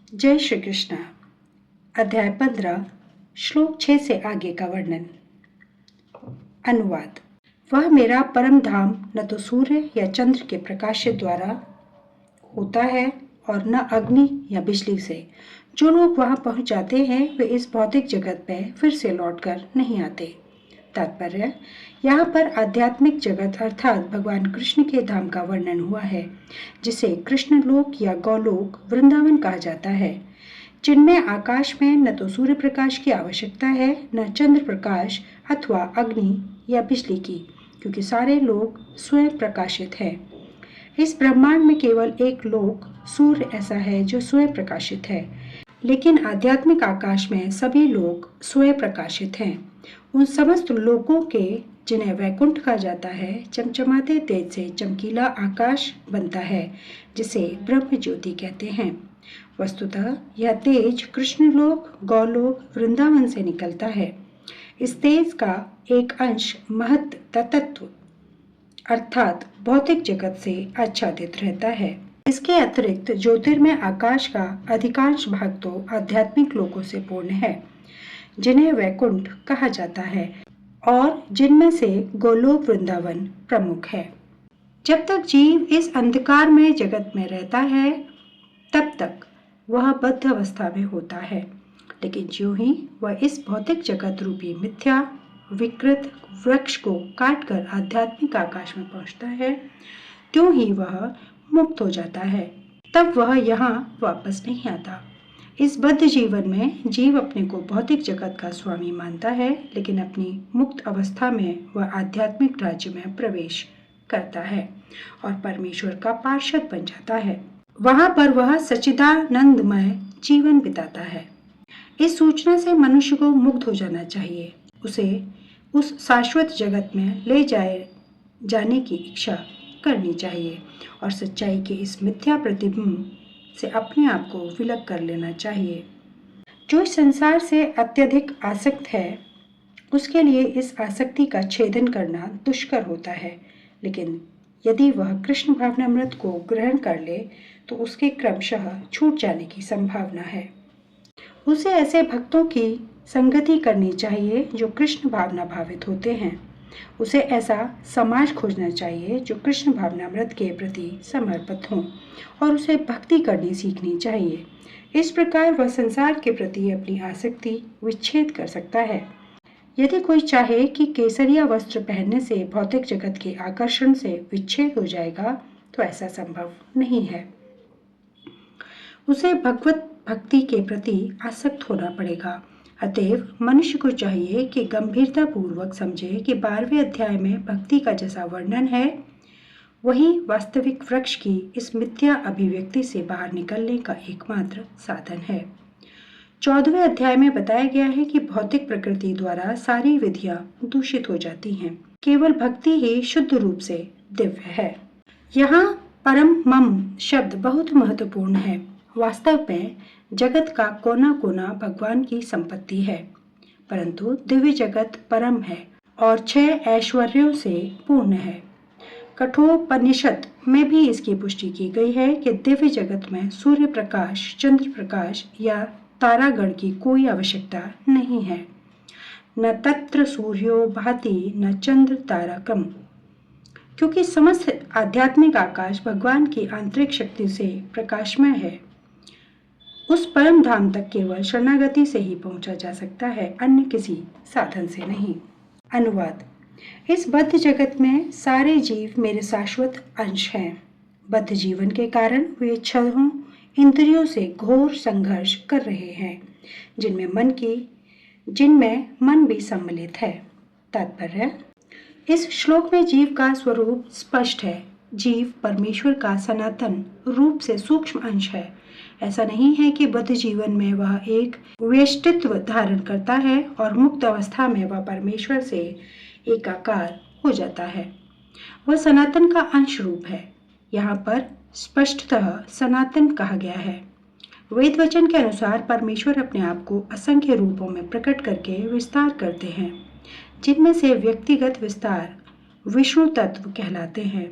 जय श्री कृष्ण। अध्याय 15 श्लोक 6 से आगे का वर्णन। अनुवाद। वह मेरा परम धाम न तो सूर्य या चंद्र के प्रकाश द्वारा होता है और न अग्नि या बिजली से। जो लोग वहां पहुंच जाते हैं वे इस भौतिक जगत में फिर से लौटकर नहीं आते। तात्पर्य, यहाँ पर आध्यात्मिक जगत अर्थात भगवान कृष्ण के धाम का वर्णन हुआ है, जिसे कृष्ण लोक या गौलोक वृंदावन कहा जाता है, जिनमें आकाश में न तो सूर्य प्रकाश की आवश्यकता है न चंद्र प्रकाश अथवा अग्नि या बिजली की, क्योंकि सारे लोग स्वयं प्रकाशित हैं। इस ब्रह्मांड में केवल एक लोक सूर्य ऐसा है जो स्वयं प्रकाशित है, लेकिन आध्यात्मिक आकाश में सभी लोग स्वयं प्रकाशित हैं। उन समस्त लोकों के, जिन्हें वैकुंठ कहा जाता है, चमचमाते तेज से चमकीला आकाश बनता है, जिसे ब्रह्म ज्योति कहते हैं। वस्तुतः यह तेज कृष्णलोक, गौलोक, वृंदावन से निकलता है। इस तेज का एक अंश महत् तत्व अर्थात भौतिक जगत से आच्छादित रहता है। इसके अतिरिक्त ज्योतिर्मय आकाश का अधिकांश भाग तो आध्यात्मिक लोकों से पूर्ण है, जिन्हें वैकुंठ कहा जाता है और जिनमें से गोलोक वृंदावन प्रमुख है। जब तक जीव इस अंधकार में जगत में रहता है तब तक वह बद्ध अवस्था में होता है, लेकिन ज्यों ही वह इस भौतिक जगत रूपी मिथ्या विकृत वृक्ष को काटकर आध्यात्मिक आकाश में पहुंचता है, त्यों ही वह मुक्त हो जाता है। तब वह यहाँ वापस नहीं आता। इस बद्ध जीवन में जीव अपने को भौतिक जगत का स्वामी मानता है, लेकिन अपनी मुक्त अवस्था में वह आध्यात्मिक राज्य में प्रवेश करता है और परमेश्वर का पार्षद बन जाता है। वहां पर वह सच्चिदानंदमय जीवन बिताता है। इस सूचना से मनुष्य को मुक्त हो जाना चाहिए। उसे उस शाश्वत जगत में ले जाने की इच्छा करनी चाहिए और सच्चाई के इस मिथ्या प्रतिबिंब से अपने आप को विलग कर लेना चाहिए। जो संसार से अत्यधिक आसक्त है, उसके लिए इस आसक्ति का छेदन करना दुष्कर होता है, लेकिन यदि वह कृष्ण भावनामृत को ग्रहण कर ले तो उसके क्रमशः छूट जाने की संभावना है। उसे ऐसे भक्तों की संगति करनी चाहिए जो कृष्ण भावना भावित होते हैं। उसे ऐसा समाज खोजना चाहिए जो कृष्ण भावनामृत के प्रति समर्पित हों और उसे भक्ति करनी सीखनी चाहिए। इस प्रकार वह संसार के प्रति अपनी आसक्ति विच्छेद कर सकता है। यदि कोई चाहे कि केसरिया वस्त्र पहनने से भौतिक जगत के आकर्षण से विच्छेद हो जाएगा, तो ऐसा संभव नहीं है। उसे भगवत भक्ति के प्रति आसक्त होना पड़ेगा। अतएव मनुष्य को चाहिए कि गंभीरता पूर्वक समझे कि 12वें अध्याय में भक्ति का जैसा वर्णन है, वही वास्तविक वृक्ष की इस मिथ्या अभिव्यक्ति से बाहर निकलने का एकमात्र साधन है। 14वें अध्याय में बताया गया है कि भौतिक प्रकृति द्वारा सारी विधियां दूषित हो जाती हैं। केवल भक्ति ही शुद्ध रूप से दिव्य है। यहाँ परम मम शब्द बहुत महत्वपूर्ण है। वास्तव में जगत का कोना कोना भगवान की संपत्ति है, परंतु दिव्य जगत परम है और 6 ऐश्वर्यों से पूर्ण है। कठोपनिषद में भी इसकी पुष्टि की गई है कि दिव्य जगत में सूर्य प्रकाश, चंद्र प्रकाश या तारागण की कोई आवश्यकता नहीं है। न तत्र सूर्यो भाति न चंद्र तारकम, क्योंकि समस्त आध्यात्मिक आकाश भगवान की आंतरिक शक्ति से प्रकाशमय है। उस परम धाम तक केवल शरणागति से ही पहुंचा जा सकता है, अन्य किसी साधन से नहीं। अनुवाद। इस बद्ध जगत में सारे जीव मेरे शाश्वत अंश हैं। बद्ध जीवन के कारण वे 6 इंद्रियों से घोर संघर्ष कर रहे हैं, जिनमें मन भी सम्मिलित है। तात्पर्य, इस श्लोक में जीव का स्वरूप स्पष्ट है। जीव परमेश्वर का सनातन रूप से सूक्ष्म अंश है। ऐसा नहीं है कि बद्ध जीवन में वह एक व्यष्टित्व धारण करता है और मुक्त अवस्था में वह परमेश्वर से एकाकार हो जाता है। वह सनातन का अंश रूप है। यहाँ पर स्पष्टतः सनातन कहा गया है। वेद वचन के अनुसार परमेश्वर अपने आप को असंख्य रूपों में प्रकट करके विस्तार करते हैं, जिनमें से व्यक्तिगत विस्तार विष्णु तत्व कहलाते हैं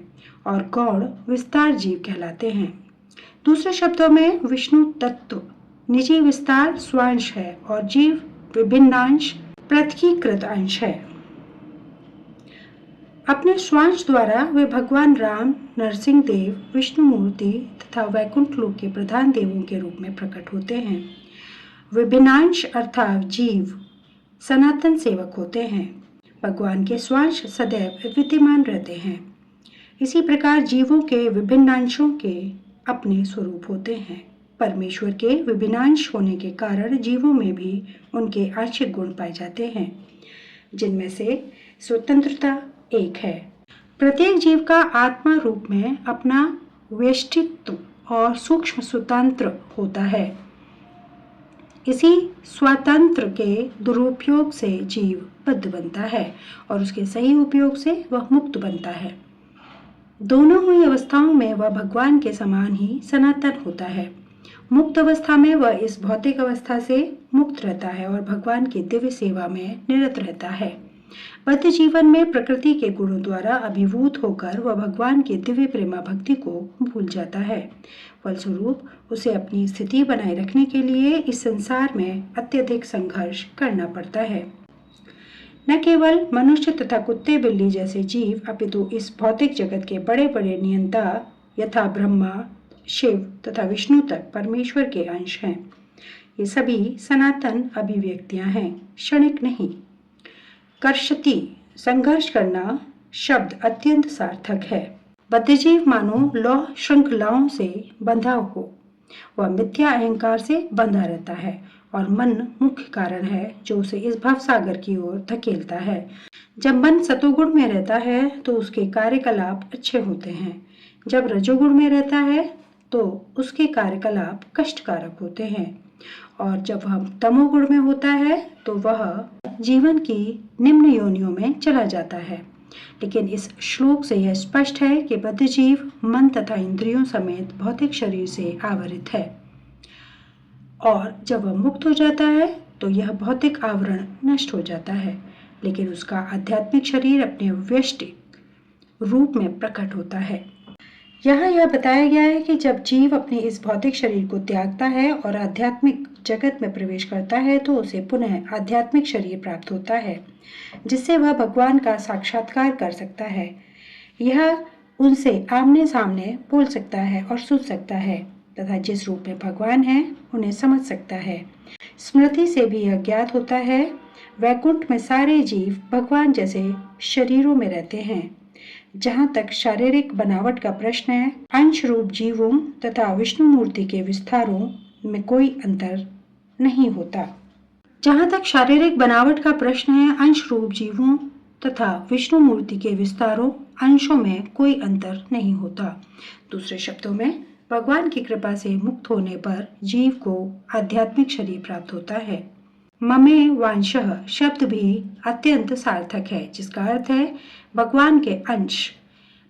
और गौण विस्तार जीव कहलाते हैं। दूसरे शब्दों में विष्णु तत्व निजी विस्तार स्वांश है और जीव विभिन्नांश पृथकीकृत अंश है। अपने स्वांश द्वारा वे भगवान राम, नरसिंह देव, विष्णुमूर्ति तथा वैकुंठ लोक के प्रधान देवों के रूप में प्रकट होते हैं। विभिन्नांश अर्थात जीव सनातन सेवक होते हैं। भगवान के स्वांश सदैव विद्यमान रहते हैं। इसी प्रकार जीवों के विभिन्नांशों के अपने स्वरूप होते हैं। परमेश्वर के विभिन्नांश होने के कारण जीवों में भी उनके आंशिक गुण पाए जाते हैं, जिनमें से स्वतंत्रता एक है। प्रत्येक जीव का आत्मा रूप में अपना व्यष्टित्व और सूक्ष्म स्वतंत्र होता है। इसी स्वतंत्र के दुरुपयोग से जीव बद्ध बनता है और उसके सही उपयोग से वह मुक्त बनता है। दोनों ही अवस्थाओं में वह भगवान के समान ही सनातन होता है। मुक्त अवस्था में वह इस भौतिक अवस्था से मुक्त रहता है और भगवान की दिव्य सेवा में निरत रहता है। बद्ध जीवन में प्रकृति के गुणों द्वारा अभिभूत होकर वह भगवान की दिव्य प्रेमा भक्ति को भूल जाता है। फलस्वरूप उसे अपनी स्थिति बनाए रखने के लिए इस संसार में अत्यधिक संघर्ष करना पड़ता है। न केवल मनुष्य तथा कुत्ते बिल्ली जैसे जीव अपितु इस भौतिक जगत के बड़े बड़े नियंता यथा ब्रह्मा, शिव तथा विष्णु तक परमेश्वर के अंश हैं। ये सभी सनातन अभिव्यक्तियां हैं, क्षणिक नहीं। कर्षति संघर्ष करना शब्द अत्यंत सार्थक है। बद्धजीव मानो लौह श्रृंखलाओं से बंधा हो। वह मिथ्या अहंकार से बंधा रहता है और मन मुख्य कारण है जो उसे इस भवसागर की ओर धकेलता है। जब मन सतोगुण में रहता है तो उसके कार्यकलाप अच्छे होते हैं। जब रजोगुण में रहता है तो उसके कार्यकलाप कष्टकारक होते हैं और जब वह तमोगुण में होता है तो वह जीवन की निम्न योनियों में चला जाता है। लेकिन इस श्लोक से यह स्पष्ट है कि बद्ध जीव मन तथा इंद्रियों समेत भौतिक शरीर से आवृत है और जब वह मुक्त हो जाता है तो यह भौतिक आवरण नष्ट हो जाता है, लेकिन उसका आध्यात्मिक शरीर अपने व्यष्टिक रूप में प्रकट होता है। यहाँ यह बताया गया है कि जब जीव अपने इस भौतिक शरीर को त्यागता है और आध्यात्मिक जगत में प्रवेश करता है तो उसे पुनः आध्यात्मिक शरीर प्राप्त होता है, जिससे वह भगवान का साक्षात्कार कर सकता है। यह उनसे आमने सामने बोल सकता है और सुन सकता है तथा जिस रूप में भगवान है उन्हें समझ सकता है। स्मृति से भी यह ज्ञात होता है, वैकुंठ में सारे जीव भगवान जैसे शरीरों में रहते हैं। जहाँ तक शारीरिक बनावट का प्रश्न है, अंश रूप जीवों तथा विष्णु मूर्ति के विस्तारों में कोई अंतर नहीं होता। जहाँ तक शारीरिक बनावट का प्रश्न है, अंश रूप जीवों तथा विष्णु मूर्ति के विस्तारों अंशों में कोई अंतर नहीं होता। दूसरे शब्दों में भगवान की कृपा से मुक्त होने पर जीव को आध्यात्मिक शरीर प्राप्त होता है। ममे वांशः शब्द भी अत्यंत सार्थक है, जिसका अर्थ है भगवान के अंश।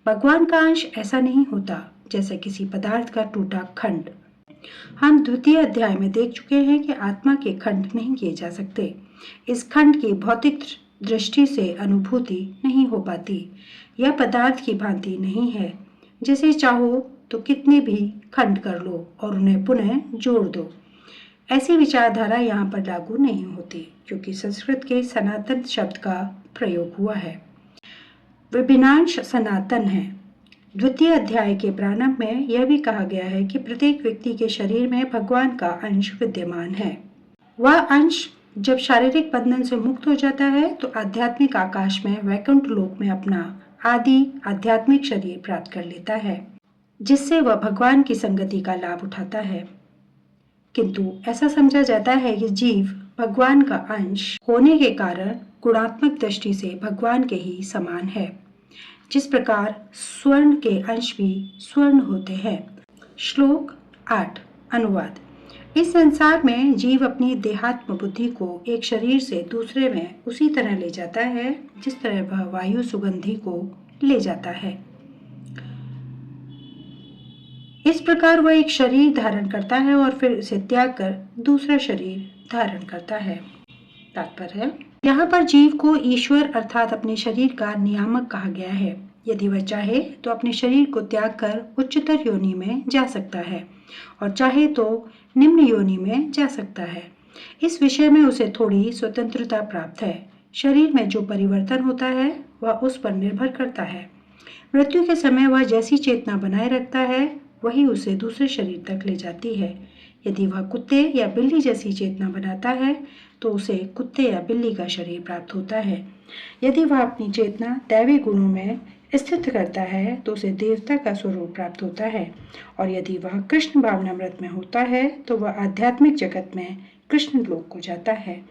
भगवान का अंश ऐसा नहीं होता जैसे किसी पदार्थ का टूटा खंड। हम द्वितीय अध्याय में देख चुके हैं कि आत्मा के खंड नहीं किए जा सकते। इस खंड की भौतिक दृष्टि से अनुभूति नहीं हो पाती। यह पदार्थ की भांति नहीं है जिसे चाहो तो कितने भी खंड कर लो और उन्हें पुनः जोड़ दो। ऐसी विचारधारा यहाँ पर लागू नहीं होती, क्योंकि संस्कृत के सनातन शब्द का प्रयोग हुआ है। विभिन्नांश सनातन है। द्वितीय अध्याय के प्रारंभ में यह भी कहा गया है कि प्रत्येक व्यक्ति के शरीर में भगवान का अंश विद्यमान है। वह अंश जब शारीरिक बंधन से मुक्त हो जाता है तो आध्यात्मिक आकाश में वैकुंठ लोक में अपना आदि आध्यात्मिक शरीर प्राप्त कर लेता है, जिससे वह भगवान की संगति का लाभ उठाता है। किंतु ऐसा समझा जाता है कि जीव भगवान का अंश होने के कारण गुणात्मक दृष्टि से भगवान के ही समान है, जिस प्रकार स्वर्ण के अंश भी स्वर्ण होते हैं। श्लोक 8 अनुवाद। इस संसार में जीव अपनी देहात्म बुद्धि को एक शरीर से दूसरे में उसी तरह ले जाता है जिस तरह वह वायु सुगंधि को ले जाता है। इस प्रकार वह एक शरीर धारण करता है और फिर उसे त्याग कर दूसरा शरीर धारण करता है। तात्पर्य, यहाँ पर जीव को ईश्वर अर्थात अपने शरीर का नियामक कहा गया है। यदि वह चाहे तो अपने शरीर को त्याग कर उच्चतर योनि में जा सकता है, और चाहे तो निम्न योनि में जा सकता है। इस विषय में उसे थोड़ी स्वतंत्रता प्राप्त है। शरीर में जो परिवर्तन होता है वह उस पर निर्भर करता है। मृत्यु के समय वह जैसी चेतना बनाए रखता है वही उसे दूसरे शरीर तक ले जाती है। यदि वह कुत्ते या बिल्ली जैसी चेतना बनाता है तो उसे कुत्ते या बिल्ली का शरीर प्राप्त होता है। यदि वह अपनी चेतना दैवी गुणों में स्थित करता है तो उसे देवता का स्वरूप प्राप्त होता है, और यदि वह कृष्ण भावनामृत में होता है तो वह आध्यात्मिक जगत में कृष्ण लोक को जाता है,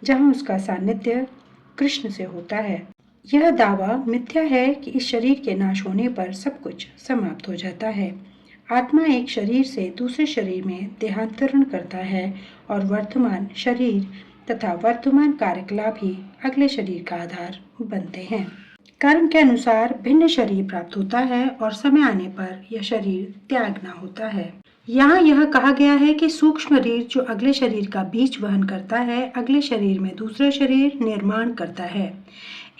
जहाँ उसका सानिध्य कृष्ण से होता है। यह दावा मिथ्या है कि इस शरीर के नाश होने पर सब कुछ समाप्त हो जाता है। आत्मा एक शरीर से दूसरे शरीर में देहांतरण करता है और वर्तमान शरीर तथा वर्तमान कार्यकलाप ही अगले शरीर का आधार बनते हैं। कर्म के अनुसार भिन्न शरीर प्राप्त होता है और समय आने पर यह शरीर त्यागना होता है। यहाँ यह कहा गया है कि सूक्ष्म शरीर जो अगले शरीर का बीज वहन करता है, अगले शरीर में दूसरा शरीर निर्माण करता है।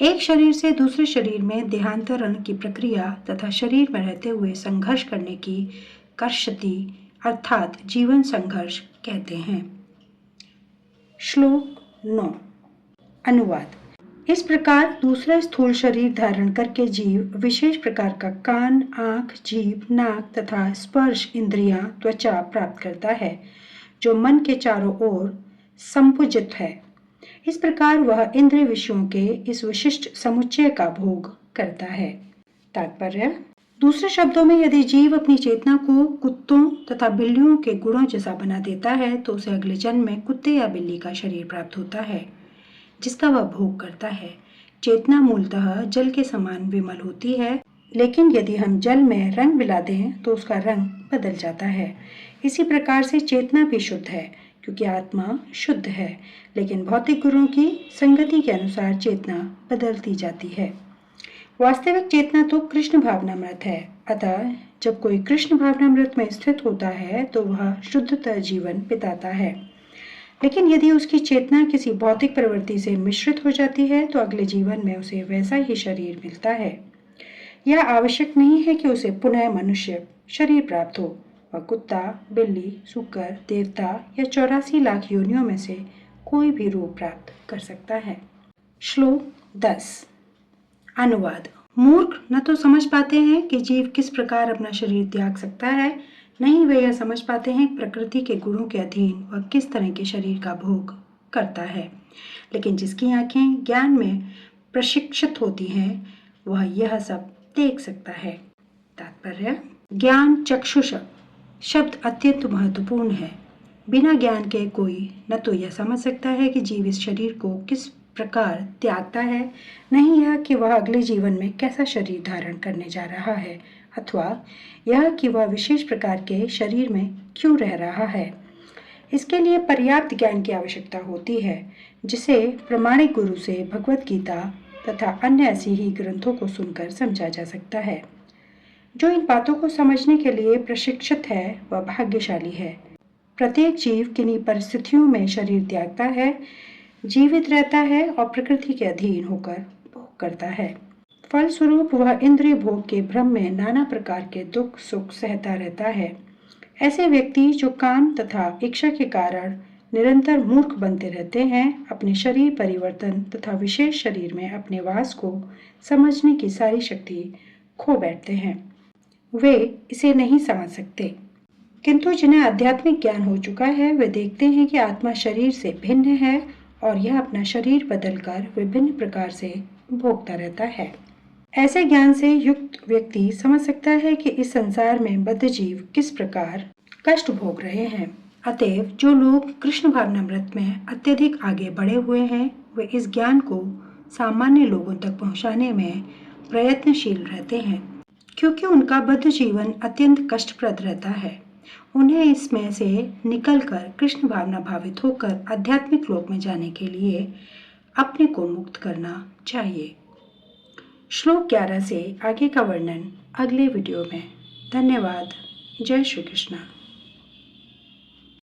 एक शरीर से दूसरे शरीर में देहांतरण की प्रक्रिया तथा शरीर में रहते हुए संघर्ष करने की कर्षति अर्थात जीवन संघर्ष कहते हैं। श्लोक 9 अनुवाद। इस प्रकार दूसरा स्थूल शरीर धारण करके जीव विशेष प्रकार का कान, आंख, जीभ, नाक तथा स्पर्श इंद्रियां, त्वचा प्राप्त करता है, जो मन के चारों ओर संपुजित है। इस प्रकार वह इंद्रिय विषयों के इस विशिष्ट समुच्चय का भोग करता है। तात्पर्य: दूसरे शब्दों में यदि जीव अपनी चेतना को कुत्तों तथा बिल्लियों के गुणों जैसा बना देता है तो उसे अगले जन्म में कुत्ते या बिल्ली का शरीर प्राप्त होता है, जिसका वह भोग करता है। चेतना मूलतः जल के समान विमल होती है, लेकिन यदि हम जल में रंग मिला दें तो उसका रंग बदल जाता है। इसी प्रकार से चेतना भी शुद्ध है, क्योंकि आत्मा शुद्ध है, लेकिन भौतिक गुणों की संगति के अनुसार चेतना बदलती जाती है। वास्तविक चेतना तो कृष्ण भावनामृत है, अतः जब कोई कृष्ण भावनामृत में स्थित होता है तो वह शुद्धतर जीवन बिताता है। लेकिन यदि उसकी चेतना किसी भौतिक प्रवृत्ति से मिश्रित हो जाती है तो अगले जीवन में उसे वैसा ही शरीर मिलता है। यह आवश्यक नहीं है कि उसे पुनः मनुष्य शरीर प्राप्त हो। वह कुत्ता, बिल्ली, सूकर, देवता या 84 लाख योनियों में से कोई भी रूप प्राप्त कर सकता है। श्लोक 10 अनुवाद। मूर्ख न तो समझ पाते हैं कि जीव किस प्रकार अपना शरीर त्याग सकता है, नहीं वे यह समझ पाते हैं प्रकृति के गुणों के अधीन वह किस तरह के शरीर का भोग करता है। लेकिन जिसकी आंखें ज्ञान में प्रशिक्षित होती हैं वह यह सब देख सकता है। तात्पर्य: ज्ञान चक्षुष शब्द अत्यंत महत्वपूर्ण है। बिना ज्ञान के कोई न तो यह समझ सकता है कि जीव इस शरीर को किस प्रकार त्यागता है, नहीं यह कि वह अगले जीवन में कैसा शरीर धारण करने जा रहा है, अथवा यह कि वह विशेष प्रकार के शरीर में क्यों रह रहा है। इसके लिए पर्याप्त ज्ञान की आवश्यकता होती है, जिसे प्रामाणिक गुरु से भगवत गीता तथा अन्य ऐसी ही ग्रंथों को सुनकर समझा जा सकता है। जो इन बातों को समझने के लिए प्रशिक्षित है वह भाग्यशाली है। प्रत्येक जीव किन्हीं परिस्थितियों में शरीर त्यागता है, जीवित रहता है और प्रकृति के अधीन होकर भोग करता है। फलस्वरूप वह इंद्रिय भोग के भ्रम में नाना प्रकार के दुख सुख सहता रहता है। ऐसे व्यक्ति जो काम तथा इच्छा के कारण निरंतर मूर्ख बनते रहते हैं, अपने शरीर परिवर्तन तथा विशेष शरीर में अपने वास को समझने की सारी शक्ति खो बैठते हैं। वे इसे नहीं समझ सकते, किंतु जिन्हें आध्यात्मिक ज्ञान हो चुका है वे देखते हैं कि आत्मा शरीर से भिन्न है और यह अपना शरीर बदलकर विभिन्न प्रकार से भोगता रहता है। ऐसे ज्ञान से युक्त व्यक्ति समझ सकता है कि इस संसार में बद्ध जीव किस प्रकार कष्ट भोग रहे हैं। अतएव जो लोग कृष्ण भावनामृत में अत्यधिक आगे बढ़े हुए हैं वे इस ज्ञान को सामान्य लोगों तक पहुंचाने में प्रयत्नशील रहते हैं, क्योंकि उनका बद्ध जीवन अत्यंत कष्टप्रद रहता है। उन्हें इसमें से निकलकर कृष्ण भावना भावित होकर आध्यात्मिक लोक में जाने के लिए अपने को मुक्त करना चाहिए। श्लोक 11 से आगे का वर्णन अगले वीडियो में। धन्यवाद। जय श्री कृष्ण।